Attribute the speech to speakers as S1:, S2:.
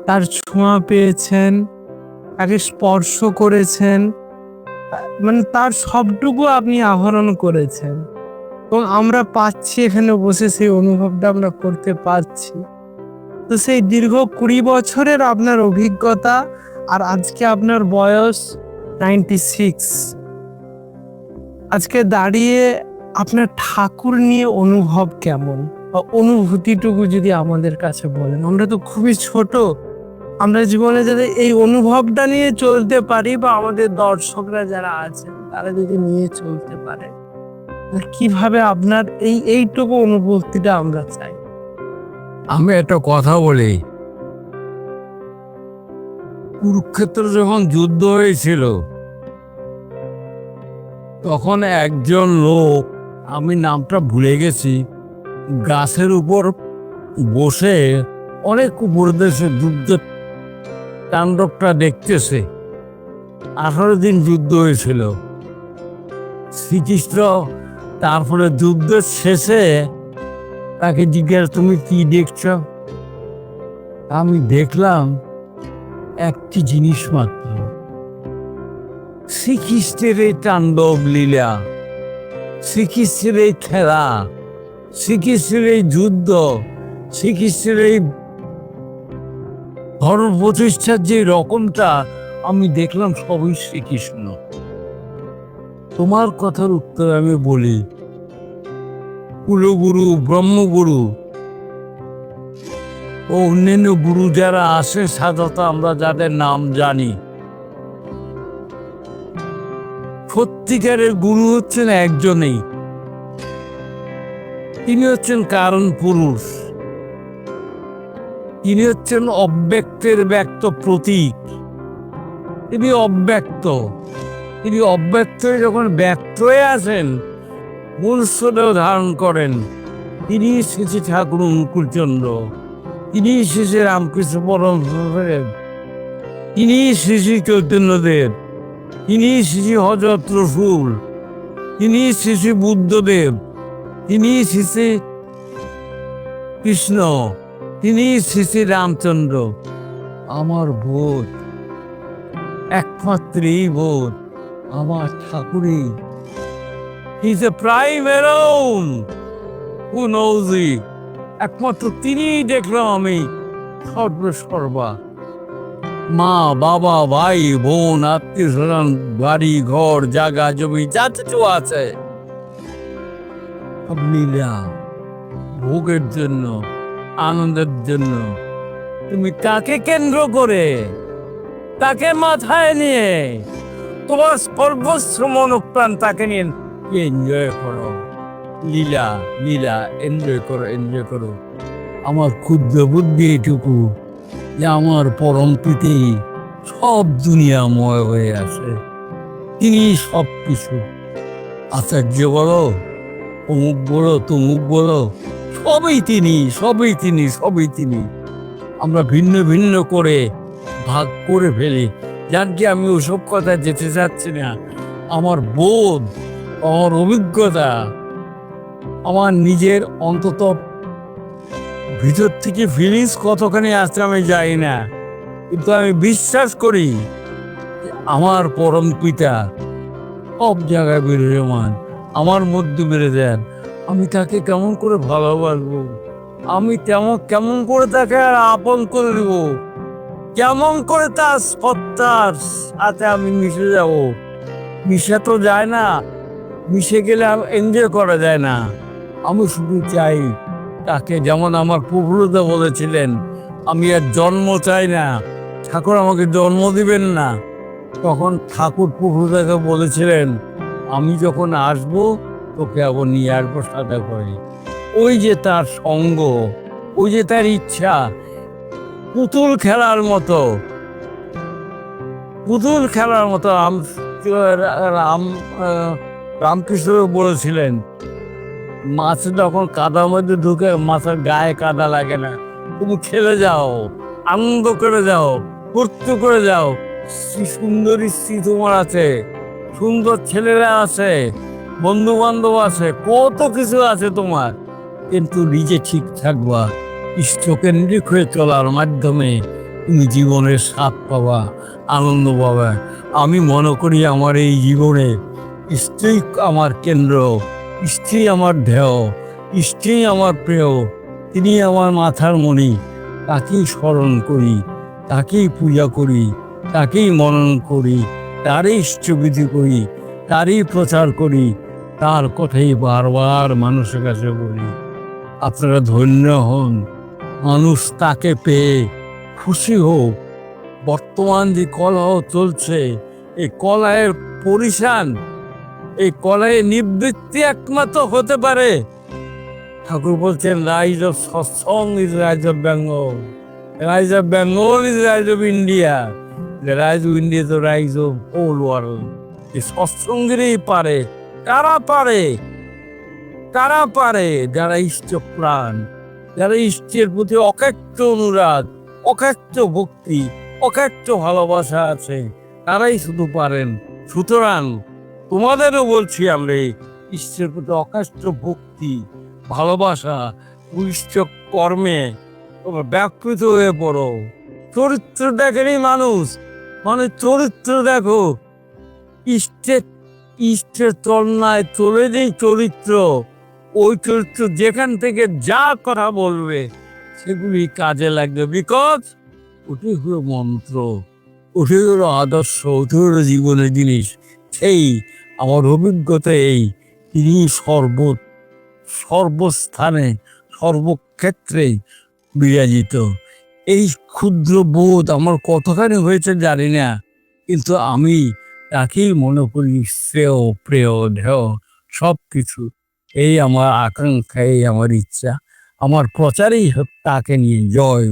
S1: তার ছোঁয়া পেয়েছেন, তাকে স্পর্শ করেছেন, মানে তার সবটুকু আপনি আহরণ করেছেন এবং আমরা পাচ্ছি এখানে বসে সেই অনুভবটা আমরা করতে পারছি। তো সেই দীর্ঘ 20 বছরের আপনার অভিজ্ঞতা আর আজকে আপনার বয়স 96, আজকে দাঁড়িয়ে আপনার ঠাকুর নিয়ে অনুভব কেমন বা অনুভূতিটুকু যদি আমাদের কাছে বলেন। আমরা তো খুবই ছোট, আমরা জীবনে যাতে এই অনুভবটা নিয়ে চলতে পারি বা আমাদের দর্শকরা যারা আছেন তারা যদি নিয়ে চলতে পারে, কিভাবে আপনার এইটুকু অনুভূতিটা আমরা চাই।
S2: আমি একটা কথা বলি, কুরুক্ষেত্র যখন যুদ্ধ হয়েছিল তখন একজন লোক, আমি নামটা ভুলে গেছি, গাছের উপর বসে অনেক উপর দেশে যুদ্ধ তাণ্ডবটা দেখতেছে। 18 দিন যুদ্ধ হয়েছিল। শ্রীকৃষ্ণ তারপরে যুদ্ধের শেষে তাকে জিজ্ঞাসা, তুমি কি দেখছ? আমি দেখলাম একটি জিনিস মাত্র, শ্রীকৃষ্ণের এই তাণ্ডব লীলা, শ্রীকৃষ্ণের এই খেলা, শ্রীকৃষ্ণের এই যুদ্ধ, শ্রীকৃষ্ণের এই ধর্ম প্রতিষ্ঠার যে রকমটা আমি দেখলাম সবই শ্রীকৃষ্ণ। তোমার কথার উত্তর আমি বলি, কুলগুরু, ব্রহ্মগুরু ও অন্যান্য গুরু যারা আসে, সাধারণত আমরা যাদের নাম জানি, সত্যিকারের গুরু হচ্ছেন একজনেই, তিনি হচ্ছেন কারণ পুরুষ, তিনি হচ্ছেন অব্যক্তের ব্যক্ত প্রতীক। তিনি অব্যক্ত, তিনি অব্যক্ত হয়ে যখন ব্যক্ত হয়ে আসেন, মনুষ্যদেহ ধারণ করেন, তিনি শ্রী ঠাকুর অনুকূলচন্দ্র, তিনি শ্রী রামকৃষ্ণ পরমহংসদেব, তিনি শ্রী শ্রী চৈতন্যদেব, তিনি শ্রী হযরত রসুল, তিনি শ্রী শ্রী বুদ্ধদেব, তিনি শ্রী শ্রী কৃষ্ণ, তিনি শ্রী শ্রী রামচন্দ্র। আমার বোধ, একমাত্র এই বোধ আমার ঠাকুরই। He is a prime alone who knows it. একমাত্র তিনিই দেখলাম আমি সর্বসর্বা। মা, বাবা, ভাই, বোন, আত্মীয় স্বজন, বাড়ি ঘর, জায়গা জমি যা কিছু আছে, সব লীলা, ভোগের জন্য, আনন্দের জন্য। তুমি কাকে কেন্দ্র করে, তাকে মাথায় নিয়ে তোমার সর্বস্ব মনোপ্রাণ তাকে নিয়ে এনজয় করো। লীলা, লীলা, এনজয় করো, এনজয় করো। আমার ক্ষুদ্র বুদ্ধি এটুকু যে আমার পরম প্রীতি সব দুনিয়াময় হয়ে আছে, তিনি সব কিছু। আচার্য বলো, অমুক বলো, তমুক বলো, সবই তিনি, সবই তিনি, সবই তিনি। আমরা ভিন্ন ভিন্ন করে ভাগ করে ফেলি, যার কি আমি ওসব কথা যেতে চাচ্ছি না। আমার বোধ, আমার অভিজ্ঞতা, আমার নিজের অন্তত ভিতর থেকে ফিলিংস কতখানি আসছে আমি জানি না, কিন্তু আমি বিশ্বাস করি আমার পরম পিতা সব জায়গায় বিরাজমান, আমার মধ্যে বেড়ে দেন। আমি তাকে কেমন করে ভালোবাসবো, আমি কেমন করে তাকে আর আপন করে দেব, কেমন করে তার সত্তার সাথে আমি মিশে যাব। মিশে তো যায় না, মিশে গেলে এনজয় করা যায় না। আমি শুধু চাই তাকে, যেমন আমার প্রভুদা বলেছিলেন, আমি আর জন্ম চাই না, ঠাকুর আমাকে জন্ম দিবেন না। তখন ঠাকুর প্রভুদাকে বলেছিলেন, আমি যখন আসবো তোকে আবার নিয়ে আসবো সাথে করে। ওই যে তার সঙ্গ, ওই যে তার ইচ্ছা, পুতুল খেলার মতো, পুতুল খেলার মতো। রামকৃষ্ণ বলেছিলেন, মাছ যখন কাদার মধ্যে ঢুকে মাছের গায়ে কাদা লাগে না, তুমি খেলে যাও, আনন্দ করে যাও, ফুর্তি করে যাও। সুন্দরী স্ত্রী তোমার আছে, সুন্দর ছেলেরা আছে, বন্ধু বান্ধব আছে, কত কিছু আছে তোমার, কিন্তু নিজে ঠিক থাকবা। ইষ্টকেন্দ্রিক হয়ে চলার মাধ্যমে তুমি জীবনের স্বাদ পাবা, আনন্দ পাবা। আমি মনে করি আমার এই জীবনে স্ত্রী আমার কেন্দ্র, স্ত্রী আমার ধ্যেয়, স্ত্রী আমার প্রিয়, তিনি আমার মাথার মণি। তাকেই স্মরণ করি, তাকেই পূজা করি, তাকেই মনন করি, তারই ইষ্টবিধি করি, তারই প্রচার করি, তার কথাই বারবার মানুষের কাছে বলি। আপনারা ধন্য হন, মানুষ তাকে পেয়ে খুশি হোক। বর্তমান যে কলহ চলছে, এই কলহের পরিসান, এই কলহে নিবৃত্তি একমাত্র হতে পারে। ঠাকুর বলছেন, rise of Satsang is rise of Bengal, rise of Bengal is rise of India, rise of India is rise of whole world. এই সৎসঙ্গেরই পারে, কারা পারে? কারা পারে? যারা ইষ্ট প্রাণ, যারা ইষ্টের প্রতি অকাট্য অনুরাগ, অকাট্য ভক্তি, অকাট্য ভালোবাসা আছে, তারাই শুধু পারেন। সুতরাং তোমাদেরও বলছি, আমরা ইষ্টের প্রতি অকাট্য ভক্তি, ভালোবাসা, ইষ্ট কর্মে তোমরা ব্যাপৃত হয়ে পড়ো। চরিত্র দেখেনি মানুষ, মানে চরিত্র দেখো। ইষ্টের ইষ্টের তলনায় চলে যেই চরিত্র, ওই চরিত্র যেখান থেকে যা কথা বলবে সেগুলি কাজে লাগবে। বিকজ ওটি হলো মন্ত্র, ওটি হলো আদর্শ, ওটি হলো জীবনের জিনিস। সেই আমার অভিজ্ঞতা এই, তিনি সর্বস্থানে সর্বক্ষেত্রে বিরাজিত। এই ক্ষুদ্র বোধ আমার কতখানি হয়েছে জানি না, কিন্তু আমি তাকেই মনে করি শ্রেয়, প্রেয়, ধ্যেয়, সব কিছু। এই আমার আকাঙ্ক্ষা, এই আমার ইচ্ছা, আমার প্রচারেই হোক তাকে নিয়ে। জয়।